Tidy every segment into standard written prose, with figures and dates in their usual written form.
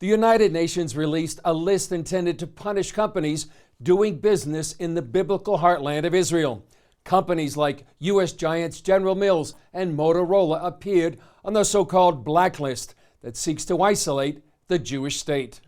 The United Nations released a list intended to punish companies doing business in the biblical heartland of Israel. Companies like U.S. giants General Mills and Motorola appeared on the so-called blacklist that seeks to isolate the Jewish state.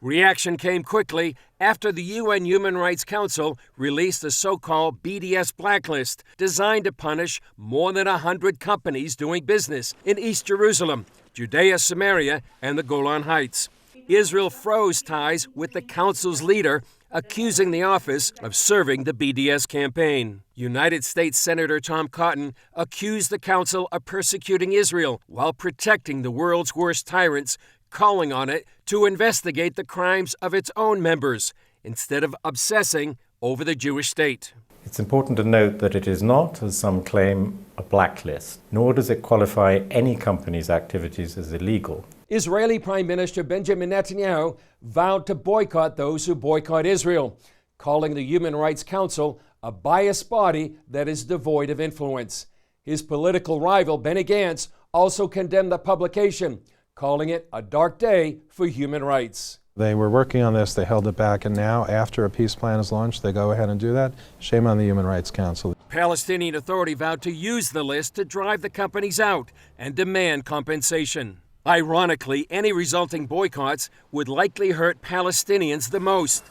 Reaction came quickly after the UN Human Rights Council released the so-called BDS blacklist designed to punish more than 100 companies doing business in East Jerusalem, Judea, Samaria, and the Golan Heights. Israel froze ties with the council's leader, accusing the office of serving the BDS campaign. United States Senator Tom Cotton accused the council of persecuting Israel while protecting the world's worst tyrants, calling on it to investigate the crimes of its own members instead of obsessing over the Jewish state. It's important to note that it is not, as some claim, a blacklist, nor does it qualify any company's activities as illegal. Israeli Prime Minister Benjamin Netanyahu vowed to boycott those who boycott Israel, calling the Human Rights Council a biased body that is devoid of influence. His political rival, Benny Gantz, also condemned the publication, calling it a dark day for human rights. They were working on this, they held it back, and now, after a peace plan is launched, they go ahead and do that. Shame on the Human Rights Council. Palestinian Authority vowed to use the list to drive the companies out and demand compensation. Ironically, any resulting boycotts would likely hurt Palestinians the most.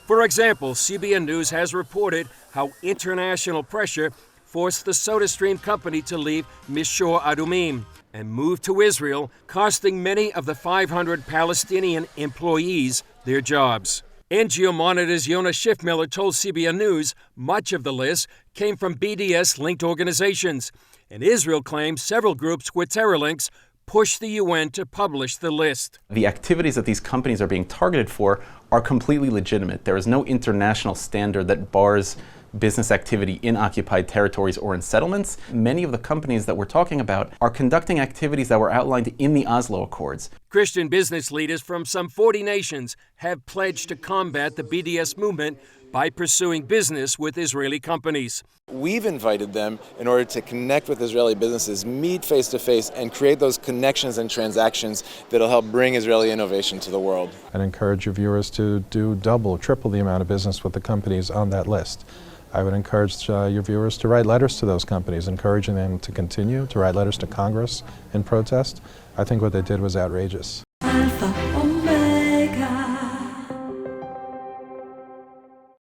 For example, CBN News has reported how international pressure forced the SodaStream company to leave Mishor Adumim and move to Israel, costing many of the 500 Palestinian employees their jobs. NGO Monitor's Yonah Schiffmiller told CBN News much of the list came from BDS-linked organizations, and Israel claims several groups with terror links pushed the UN to publish the list. The activities that these companies are being targeted for are completely legitimate. There is no international standard that bars business activity in occupied territories or in settlements. Many of the companies that we're talking about are conducting activities that were outlined in the Oslo Accords. Christian business leaders from some 40 nations have pledged to combat the BDS movement by pursuing business with Israeli companies. We've invited them in order to connect with Israeli businesses, meet face to face, and create those connections and transactions that'll help bring Israeli innovation to the world. I'd encourage your viewers to do double, triple the amount of business with the companies on that list. I would encourage your viewers to write letters to those companies, encouraging them to continue to write letters to Congress in protest. I think what they did was outrageous.